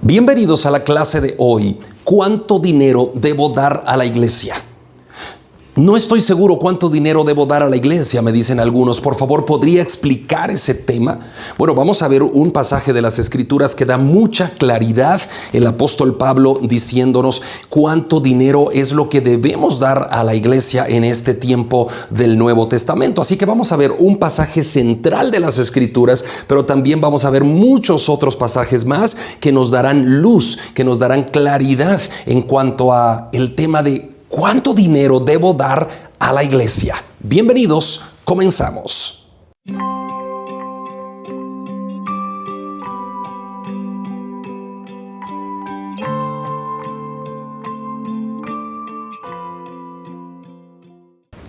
Bienvenidos a la clase de hoy. ¿Cuánto dinero debo dar a la iglesia? No estoy seguro cuánto dinero debo dar a la iglesia, me dicen algunos. Por favor, ¿podría explicar ese tema? Bueno, vamos a ver un pasaje de las Escrituras que da mucha claridad. El apóstol Pablo diciéndonos cuánto dinero es lo que debemos dar a la iglesia en este tiempo del Nuevo Testamento. Así que vamos a ver un pasaje central de las Escrituras, pero también vamos a ver muchos otros pasajes más que nos darán luz, que nos darán claridad en cuanto a el tema de ¿cuánto dinero debo dar a la iglesia? Bienvenidos, comenzamos.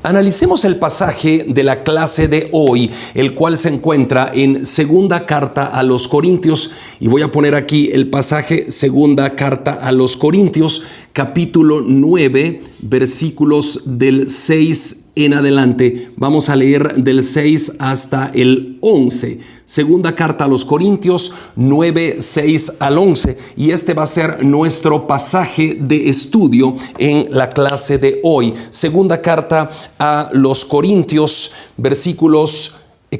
Analicemos el pasaje de la clase de hoy, el cual se encuentra en Segunda Carta a los Corintios. Y voy a poner aquí el pasaje Segunda Carta a los Corintios, capítulo 9, versículos del 6 en adelante. Vamos a leer del 6 hasta el 11. Segunda Carta a los Corintios 9, 6 al 11. Y este va a ser nuestro pasaje de estudio en la clase de hoy. Segunda Carta a los Corintios,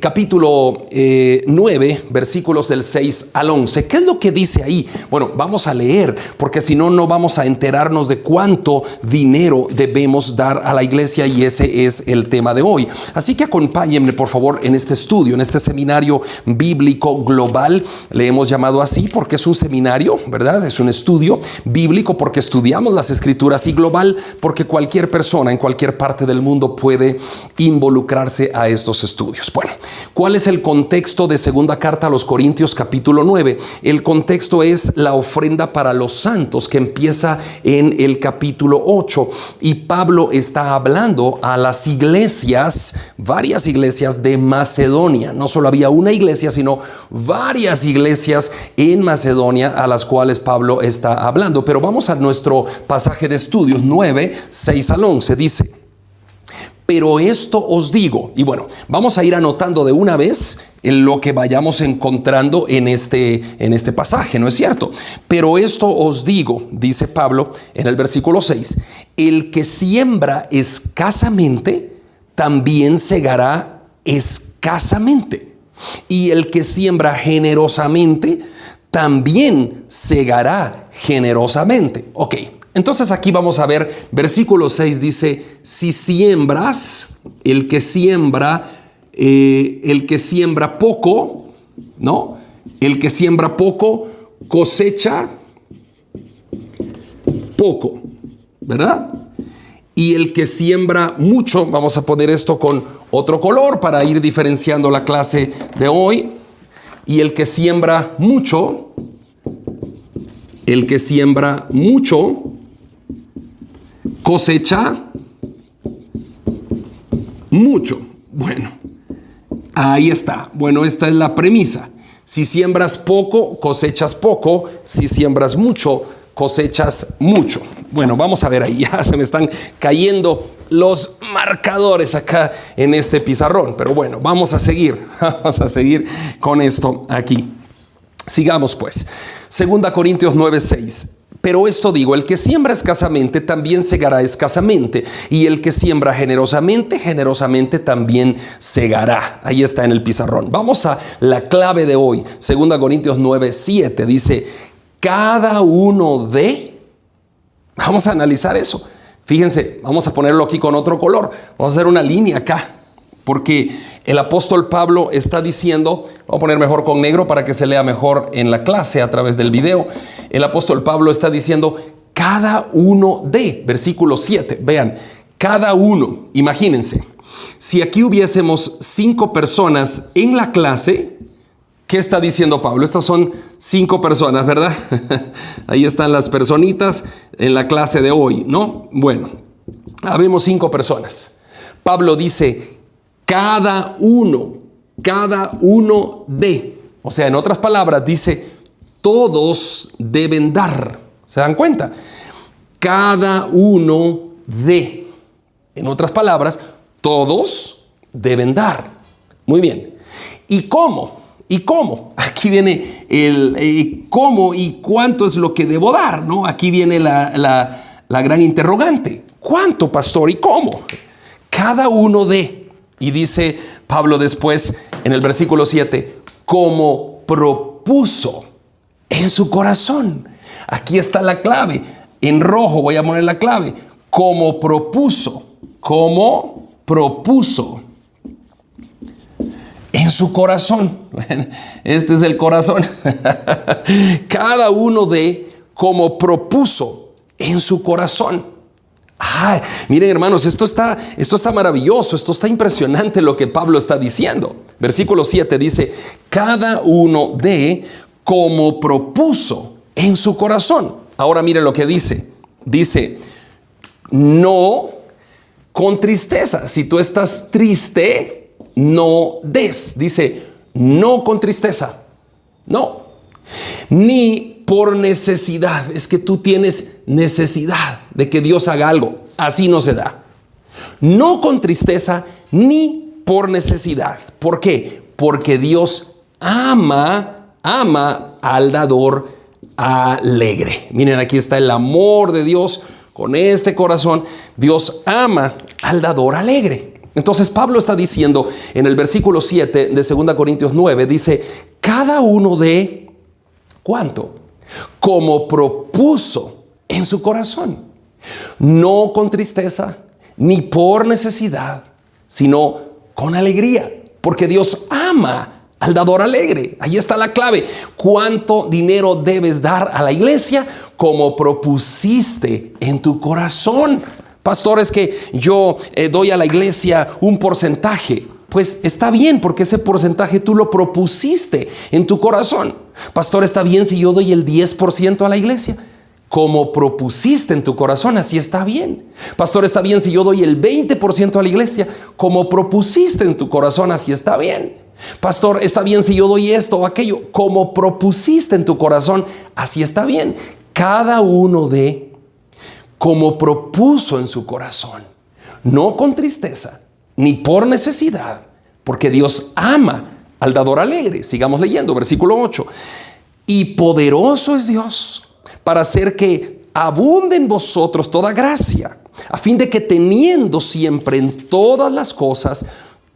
capítulo 9, versículos del 6 al 11. ¿Qué es lo que dice ahí? Bueno, vamos a leer, porque si no, no vamos a enterarnos de cuánto dinero debemos dar a la iglesia, y ese es el tema de hoy. Así que acompáñenme, por favor, en este estudio, en este seminario bíblico global. Le hemos llamado así porque es un seminario, ¿verdad? Es un estudio bíblico porque estudiamos las Escrituras, y global porque cualquier persona en cualquier parte del mundo puede involucrarse a estos estudios. Bueno, ¿cuál es el contexto de Segunda Carta a los Corintios capítulo 9? El contexto es la ofrenda para los santos, que empieza en el capítulo 8. Y Pablo está hablando a las iglesias, varias iglesias de Macedonia. No solo había una iglesia, sino varias iglesias en Macedonia a las cuales Pablo está hablando. Pero vamos a nuestro pasaje de estudios 9, 6 al 11. Dice: pero esto os digo, y bueno, vamos a ir anotando de una vez en lo que vayamos encontrando en este pasaje, ¿no es cierto? Pero esto os digo, dice Pablo en el versículo 6, el que siembra escasamente, también segará escasamente. Y el que siembra generosamente, también segará generosamente. Ok. Entonces aquí vamos a ver, versículo 6 dice: si siembras, el que siembra poco, ¿no? El que siembra poco, cosecha poco, ¿verdad? Y el que siembra mucho, vamos a poner esto con otro color para ir diferenciando la clase de hoy. Y el que siembra mucho, cosecha mucho. Bueno, ahí está. Bueno, esta es la premisa. Si siembras poco, cosechas poco. Si siembras mucho, cosechas mucho. Bueno, vamos a ver ahí. Ya se me están cayendo los marcadores acá en este pizarrón. Pero bueno, vamos a seguir con esto aquí. Sigamos pues. Segunda Corintios 9, 6. Pero esto digo, el que siembra escasamente también segará escasamente, y el que siembra generosamente, generosamente también segará. Ahí está en el pizarrón. Vamos a la clave de hoy. 2 Corintios 9, 7 dice: cada uno de... Vamos a analizar eso. Fíjense, vamos a ponerlo aquí con otro color. Vamos a hacer una línea acá, porque el apóstol Pablo está diciendo, voy a poner mejor con negro para que se lea mejor en la clase a través del video. El apóstol Pablo está diciendo cada uno de, versículo 7, vean, cada uno, imagínense, si aquí hubiésemos 5 personas en la clase, ¿qué está diciendo Pablo? Estas son 5 personas, ¿verdad? Ahí están las personitas en la clase de hoy, ¿no? Bueno, habemos 5 personas. Pablo dice: cada uno de, o sea, en otras palabras, dice, todos deben dar. ¿Se dan cuenta? Cada uno de, en otras palabras, todos deben dar. Muy bien. ¿Y cómo? y cómo. Aquí viene el cómo y cuánto es lo que debo dar, ¿no? Aquí viene la gran interrogante. ¿Cuánto, pastor, y cómo? Cada uno de, y dice Pablo después en el versículo 7, como propuso en su corazón. Aquí está la clave. En rojo voy a poner la clave. Como propuso. Como propuso en su corazón. Este es el corazón. Cada uno de como propuso en su corazón. Ay, miren, hermanos, esto está maravilloso, esto está impresionante lo que Pablo está diciendo. Versículo 7 dice, cada uno de como propuso en su corazón. Ahora miren lo que dice. Dice, no con tristeza. Si tú estás triste, no des. Dice, no con tristeza. No. Ni por necesidad. Es que tú tienes necesidad de que Dios haga algo. Así no se da. No con tristeza ni por necesidad. ¿Por qué? Porque Dios ama al dador alegre. Miren, aquí está el amor de Dios con este corazón. Dios ama al dador alegre. Entonces Pablo está diciendo en el versículo 7 de 2 Corintios 9, dice, cada uno de, ¿cuánto? Como propuso en su corazón. No con tristeza, ni por necesidad, sino con alegría. Porque Dios ama al dador alegre. Ahí está la clave. ¿Cuánto dinero debes dar a la iglesia? Como propusiste en tu corazón. Pastor, es que yo doy a la iglesia un porcentaje. Pues está bien, porque ese porcentaje tú lo propusiste en tu corazón. Pastor, está bien si yo doy el 10% a la iglesia. Como propusiste en tu corazón, así está bien. Pastor, está bien si yo doy el 20% a la iglesia. Como propusiste en tu corazón, así está bien. Pastor, está bien si yo doy esto o aquello. Como propusiste en tu corazón, así está bien. Cada uno de como propuso en su corazón, no con tristeza, ni por necesidad, porque Dios ama al dador alegre. Sigamos leyendo, versículo 8. Y poderoso es Dios para hacer que abunde en vosotros toda gracia, a fin de que teniendo siempre en todas las cosas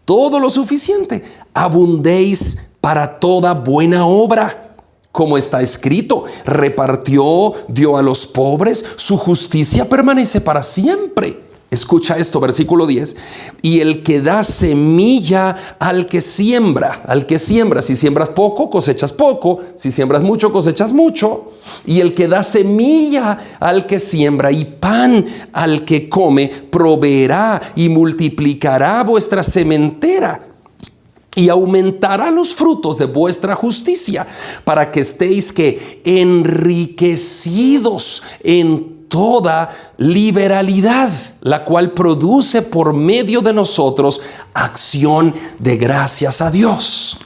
todo lo suficiente, abundéis para toda buena obra. Como está escrito, repartió, dio a los pobres, su justicia permanece para siempre. Escucha esto, versículo 10. Y el que da semilla al que siembra, si siembras poco, cosechas poco, si siembras mucho, cosechas mucho. Y el que da semilla al que siembra y pan al que come, proveerá y multiplicará vuestra sementera y aumentará los frutos de vuestra justicia, para que estéis que enriquecidos en toda liberalidad, la cual produce por medio de nosotros acción de gracias a Dios.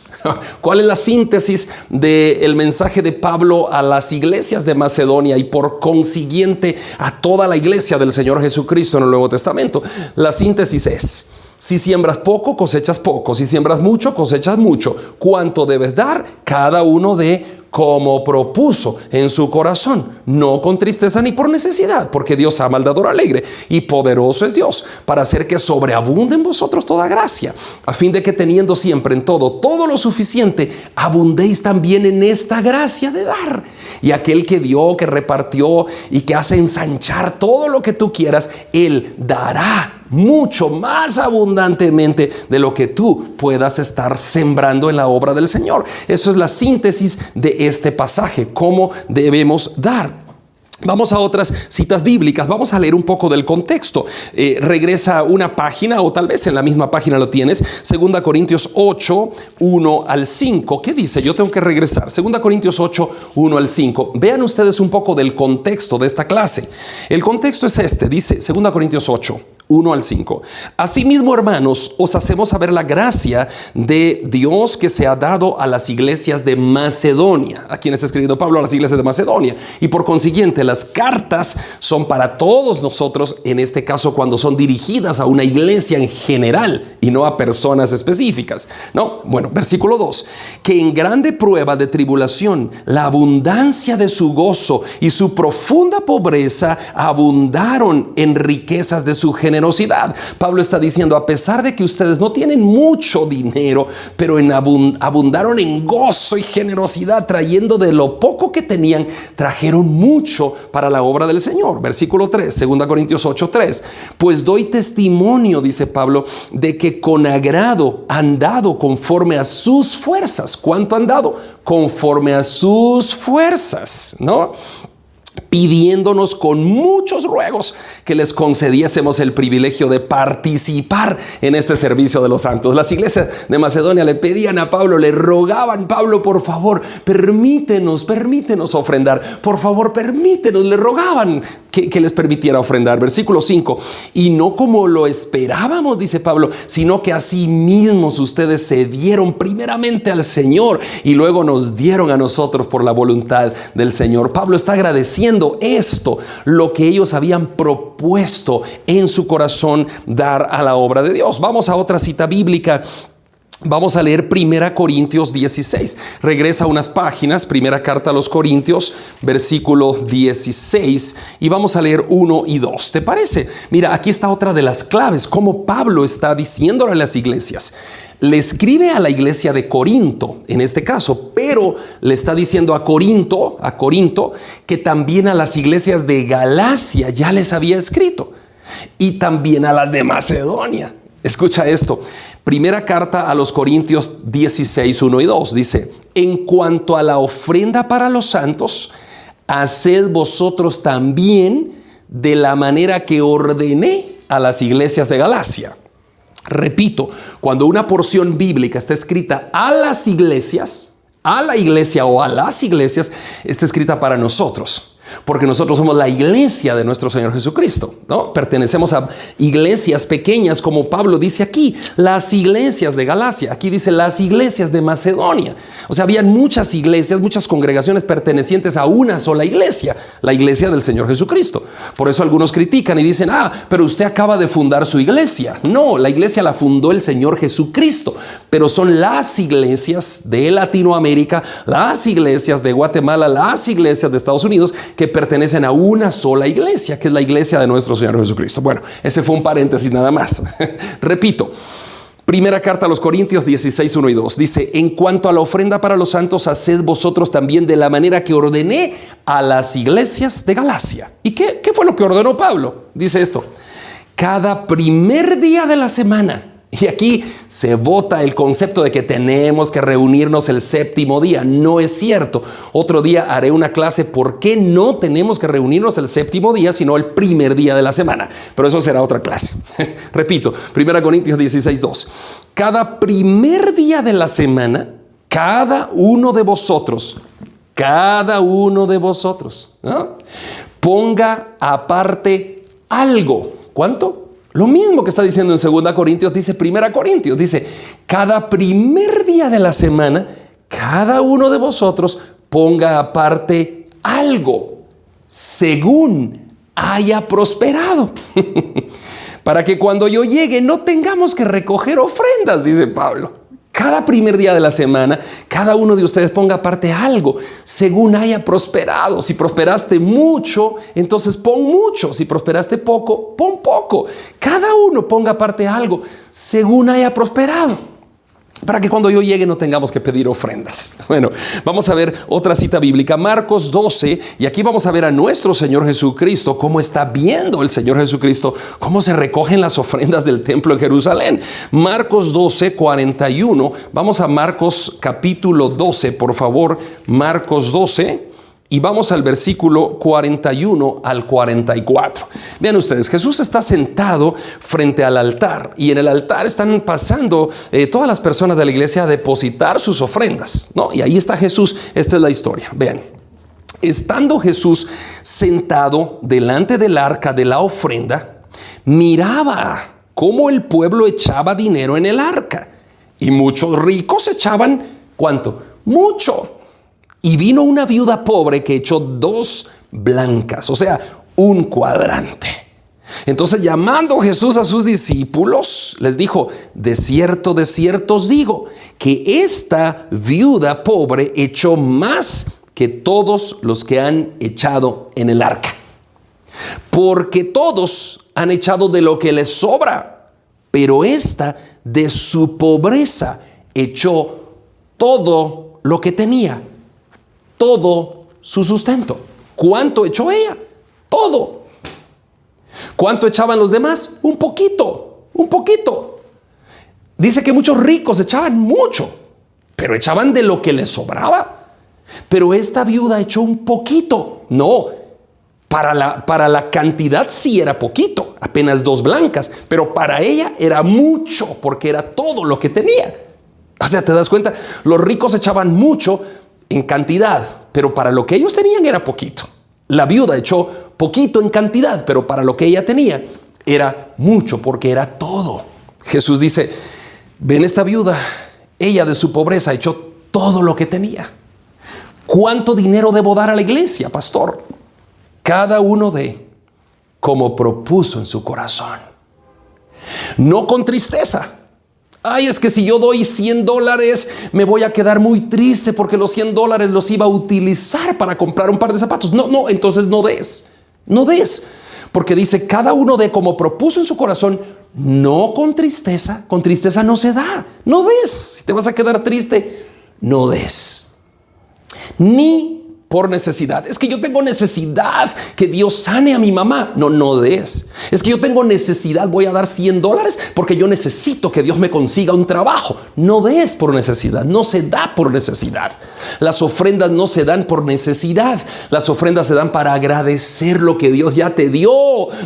¿Cuál es la síntesis del mensaje de Pablo a las iglesias de Macedonia y por consiguiente a toda la iglesia del Señor Jesucristo en el Nuevo Testamento? La síntesis es: si siembras poco, cosechas poco. Si siembras mucho, cosechas mucho. ¿Cuánto debes dar? Cada uno de como propuso en su corazón, no con tristeza ni por necesidad, porque Dios ama al dador alegre. Y poderoso es Dios para hacer que sobreabunde en vosotros toda gracia, a fin de que teniendo siempre en todo lo suficiente, abundéis también en esta gracia de dar. Y aquel que dio, que repartió y que hace ensanchar todo lo que tú quieras, Él dará mucho más abundantemente de lo que tú puedas estar sembrando en la obra del Señor. Eso es la síntesis de este pasaje, cómo debemos dar. Vamos a otras citas bíblicas. Vamos a leer un poco del contexto. Regresa una página, o tal vez en la misma página lo tienes. 2 Corintios 8, 1 al 5. ¿Qué dice? Yo tengo que regresar. 2 Corintios 8, 1 al 5. Vean ustedes un poco del contexto de esta clase. El contexto es este. Dice 2 Corintios 8, 1 al 5. Asimismo, hermanos, os hacemos saber la gracia de Dios que se ha dado a las iglesias de Macedonia. ¿A quién está escribiendo Pablo? A las iglesias de Macedonia. Y por consiguiente, las cartas son para todos nosotros, en este caso cuando son dirigidas a una iglesia en general y no a personas específicas. No, bueno, versículo 2. Que en grande prueba de tribulación, la abundancia de su gozo y su profunda pobreza abundaron en riquezas de su generosidad. Pablo está diciendo, a pesar de que ustedes no tienen mucho dinero, pero abundaron en gozo y generosidad, trayendo de lo poco que tenían, trajeron mucho para la obra del Señor. Versículo 3, 2 Corintios 8:3. Pues doy testimonio, dice Pablo, de que con agrado han dado conforme a sus fuerzas. ¿Cuánto han dado? Conforme a sus fuerzas, ¿no? Pidiéndonos con muchos ruegos que les concediésemos el privilegio de participar en este servicio de los santos. Las iglesias de Macedonia le pedían a Pablo, le rogaban: Pablo, por favor, permítenos ofrendar. Por favor, permítenos. Le rogaban que les permitiera ofrendar. Versículo 5. Y no como lo esperábamos, dice Pablo, sino que así mismos ustedes se dieron primeramente al Señor y luego nos dieron a nosotros por la voluntad del Señor. Pablo está agradeciendo esto, lo que ellos habían propuesto en su corazón dar a la obra de Dios. Vamos a otra cita bíblica. Vamos a leer 1 Corintios 16. Regresa unas páginas, primera carta a los Corintios, versículo 16, y vamos a leer 1 y 2. ¿Te parece? Mira, aquí está otra de las claves, cómo Pablo está diciéndole a las iglesias. Le escribe a la iglesia de Corinto, en este caso, pero le está diciendo a Corinto, que también a las iglesias de Galacia ya les había escrito, y también a las de Macedonia. Escucha esto. Primera carta a los Corintios 16, 1 y 2. Dice: en cuanto a la ofrenda para los santos, haced vosotros también de la manera que ordené a las iglesias de Galacia. Repito, cuando una porción bíblica está escrita a las iglesias, a la iglesia o a las iglesias, está escrita para nosotros. Porque nosotros somos la iglesia de nuestro Señor Jesucristo, ¿no? Pertenecemos a iglesias pequeñas, como Pablo dice aquí, las iglesias de Galacia. Aquí dice las iglesias de Macedonia. O sea, habían muchas iglesias, muchas congregaciones pertenecientes a una sola iglesia, la iglesia del Señor Jesucristo. Por eso algunos critican y dicen: pero usted acaba de fundar su iglesia. No, la iglesia la fundó el Señor Jesucristo, pero son las iglesias de Latinoamérica, las iglesias de Guatemala, las iglesias de Estados Unidos, que pertenecen a una sola iglesia, que es la iglesia de nuestro Señor Jesucristo. Bueno, ese fue un paréntesis nada más. Repito, primera carta a los Corintios 16, 1 y 2. Dice: en cuanto a la ofrenda para los santos, haced vosotros también de la manera que ordené a las iglesias de Galacia. ¿Y qué fue lo que ordenó Pablo? Dice esto: cada primer día de la semana. Y aquí se bota el concepto de que tenemos que reunirnos el séptimo día. No es cierto. Otro día haré una clase por qué no tenemos que reunirnos el séptimo día, sino el primer día de la semana. Pero eso será otra clase. Repito, 1 Corintios 16, 2. Cada primer día de la semana, cada uno de vosotros, ¿no?, ponga aparte algo. ¿Cuánto? Lo mismo que está diciendo en 2 Corintios, dice 1 Corintios. Dice: cada primer día de la semana, cada uno de vosotros ponga aparte algo, según haya prosperado. Para que cuando yo llegue no tengamos que recoger ofrendas, dice Pablo. Cada primer día de la semana, cada uno de ustedes ponga aparte algo, según haya prosperado. Si prosperaste mucho, entonces pon mucho. Si prosperaste poco, pon poco. Cada uno ponga aparte algo, según haya prosperado, para que cuando yo llegue no tengamos que pedir ofrendas. Bueno, vamos a ver otra cita bíblica, Marcos 12, y aquí vamos a ver a nuestro Señor Jesucristo, cómo está viendo el Señor Jesucristo, cómo se recogen las ofrendas del templo en Jerusalén. Marcos 12, 41. Vamos a Marcos capítulo 12, por favor. Marcos 12. Y vamos al versículo 41 al 44. Vean ustedes, Jesús está sentado frente al altar, y en el altar están pasando todas las personas de la iglesia a depositar sus ofrendas, ¿no? Y ahí está Jesús. Esta es la historia. Vean, estando Jesús sentado delante del arca de la ofrenda, miraba cómo el pueblo echaba dinero en el arca. Y muchos ricos echaban, ¿cuánto? Mucho. Y vino una viuda pobre que echó 2 blancas, o sea, un cuadrante. Entonces, llamando Jesús a sus discípulos, les dijo: de cierto os digo, que esta viuda pobre echó más que todos los que han echado en el arca. Porque todos han echado de lo que les sobra, pero esta de su pobreza echó todo lo que tenía, todo su sustento. ¿Cuánto echó ella? Todo. ¿Cuánto echaban los demás? Un poquito, un poquito. Dice que muchos ricos echaban mucho, pero echaban de lo que les sobraba. Pero esta viuda echó un poquito. No, para la cantidad sí era poquito, apenas 2 blancas, pero para ella era mucho, porque era todo lo que tenía. O sea, ¿te das cuenta? Los ricos echaban mucho en cantidad, pero para lo que ellos tenían era poquito. La viuda echó poquito en cantidad, pero para lo que ella tenía era mucho, porque era todo. Jesús dice: ven esta viuda, ella de su pobreza echó todo lo que tenía. ¿Cuánto dinero debo dar a la iglesia, pastor? Cada uno dé como propuso en su corazón, no con tristeza. Ay, es que si yo doy $100 me voy a quedar muy triste porque los $100 los iba a utilizar para comprar un par de zapatos. No, entonces no des, porque dice: cada uno dé como propuso en su corazón, no con tristeza. Con tristeza no se da. No des. Si te vas a quedar triste, no des. Ni por necesidad. Es que yo tengo necesidad que Dios sane a mi mamá. No des. Es que yo tengo necesidad, voy a dar $100 porque yo necesito que Dios me consiga un trabajo. No des por necesidad. No se da por necesidad. Las ofrendas no se dan por necesidad. Las ofrendas se dan para agradecer lo que Dios ya te dio.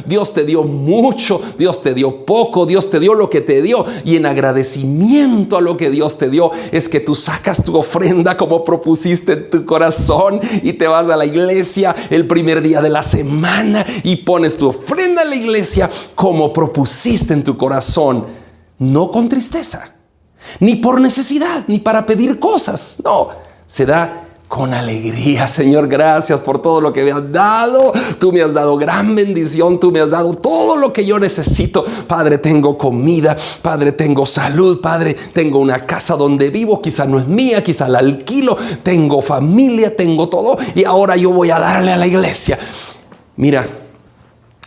Dios te dio mucho, Dios te dio poco, Dios te dio lo que te dio. Y en agradecimiento a lo que Dios te dio es que tú sacas tu ofrenda como propusiste en tu corazón y te vas a la iglesia el primer día de la semana y pones tu ofrenda en la iglesia como propusiste en tu corazón, no con tristeza, ni por necesidad, ni para pedir cosas. No, se da con alegría. Señor, gracias por todo lo que me has dado. Tú me has dado gran bendición. Tú me has dado todo lo que yo necesito. Padre, tengo comida. Padre, tengo salud. Padre, tengo una casa donde vivo. Quizá no es mía, quizá la alquilo. Tengo familia, tengo todo. Y ahora yo voy a darle a la iglesia. Mira,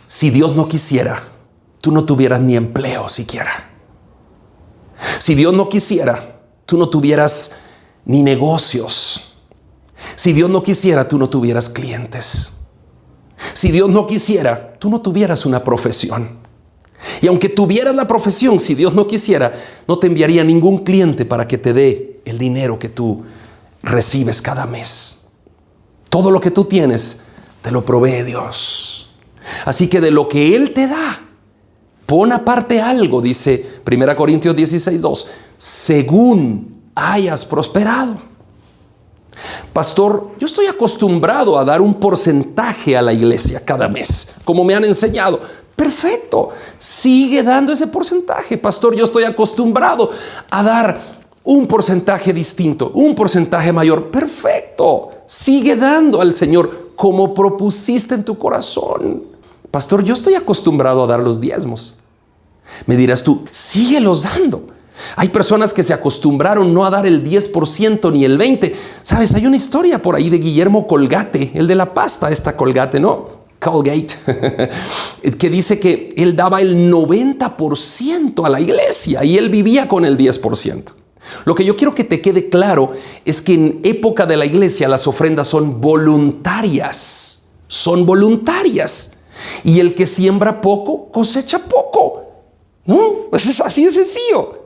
si Dios no quisiera, tú no tuvieras ni empleo siquiera. Si Dios no quisiera, tú no tuvieras ni negocios. Si Dios no quisiera, tú no tuvieras clientes. Si Dios no quisiera, tú no tuvieras una profesión. Y aunque tuvieras la profesión, si Dios no quisiera, no te enviaría ningún cliente para que te dé el dinero que tú recibes cada mes. Todo lo que tú tienes, te lo provee Dios. Así que de lo que Él te da, pon aparte algo, dice 1 Corintios 16:2, según hayas prosperado. Pastor, yo estoy acostumbrado a dar un porcentaje a la iglesia cada mes, como me han enseñado. Perfecto, sigue dando ese porcentaje. Pastor, yo estoy acostumbrado a dar un porcentaje distinto, un porcentaje mayor. Perfecto, sigue dando al Señor como propusiste en tu corazón. Pastor, yo estoy acostumbrado a dar los diezmos. Me dirás tú, síguelos dando. Hay personas que se acostumbraron no a dar el 10% ni el 20%. ¿Sabes? Hay una historia por ahí de Guillermo Colgate, el de la pasta, esta Colgate, ¿no? Colgate, que dice que él daba el 90% a la iglesia y él vivía con el 10%. Lo que yo quiero que te quede claro es que en época de la iglesia las ofrendas son voluntarias. Son voluntarias. Y el que siembra poco, cosecha poco. ¿No? Pues es así de sencillo.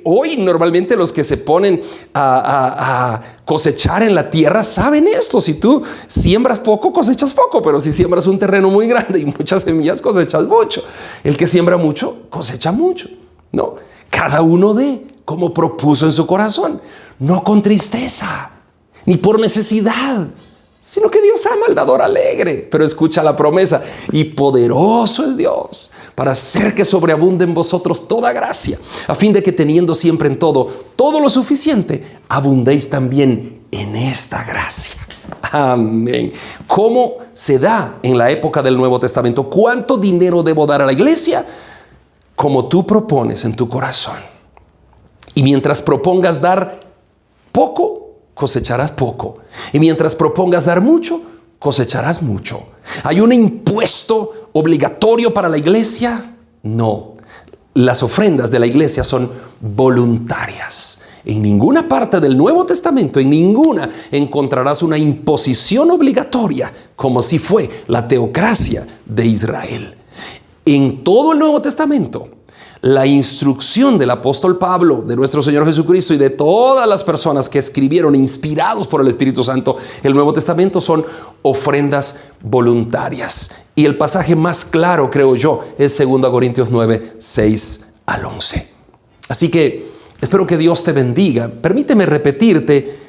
Hoy normalmente los que se ponen a cosechar en la tierra saben esto. Si tú siembras poco, cosechas poco, pero si siembras un terreno muy grande y muchas semillas, cosechas mucho. El que siembra mucho, cosecha mucho. No, cada uno dé como propuso en su corazón, no con tristeza ni por necesidad. sino que Dios ama al dador alegre. Pero escucha la promesa: y poderoso es Dios para hacer que sobreabunde en vosotros toda gracia, a fin de que teniendo siempre en todo lo suficiente, abundéis también en esta gracia. Amén. ¿Cómo se da en la época del Nuevo Testamento? ¿Cuánto dinero debo dar a la iglesia? Como tú propones en tu corazón. Y mientras propongas dar poco, cosecharás poco. Y mientras propongas dar mucho, cosecharás mucho. ¿Hay un impuesto obligatorio para la iglesia? No. Las ofrendas de la iglesia son voluntarias. En ninguna parte del Nuevo Testamento, en ninguna, encontrarás una imposición obligatoria, como si fue la teocracia de Israel. En todo el Nuevo Testamento, la instrucción del apóstol Pablo, de nuestro Señor Jesucristo y de todas las personas que escribieron inspirados por el Espíritu Santo el Nuevo Testamento son ofrendas voluntarias. Y el pasaje más claro, creo yo, es 2 Corintios 9, 6 al 11. Así que espero que Dios te bendiga. Permíteme repetirte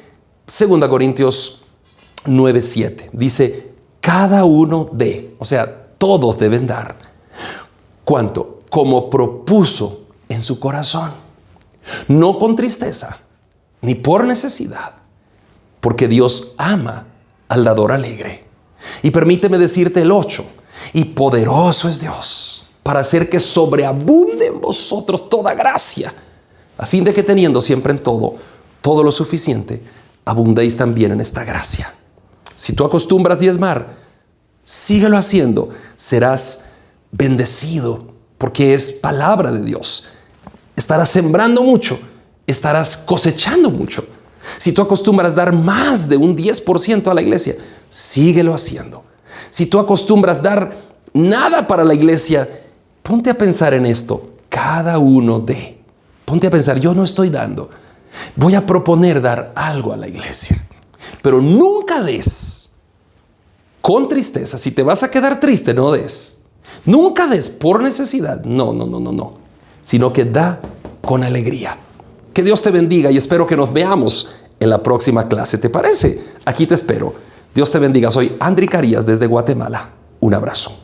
2 Corintios 9, 7. Dice: cada uno dé, o sea, todos deben dar. ¿Cuánto? Como propuso en su corazón, no con tristeza, ni por necesidad, porque Dios ama al dador alegre. Y permíteme decirte el 8, y poderoso es Dios para hacer que sobreabunde en vosotros toda gracia, a fin de que teniendo siempre en todo lo suficiente, abundéis también en esta gracia. Si tú acostumbras diezmar, síguelo haciendo, serás bendecido, porque es palabra de Dios. Estarás sembrando mucho, estarás cosechando mucho. Si tú acostumbras dar más de un 10% a la iglesia, síguelo haciendo. Si tú acostumbras dar nada para la iglesia, ponte a pensar en esto. Cada uno dé. Ponte a pensar: yo no estoy dando. Voy a proponer dar algo a la iglesia. Pero nunca des con tristeza. Si te vas a quedar triste, no des. Nunca des por necesidad. No. Sino que da con alegría. Que Dios te bendiga y espero que nos veamos en la próxima clase. ¿Te parece? Aquí te espero. Dios te bendiga. Soy Andri Carías desde Guatemala. Un abrazo.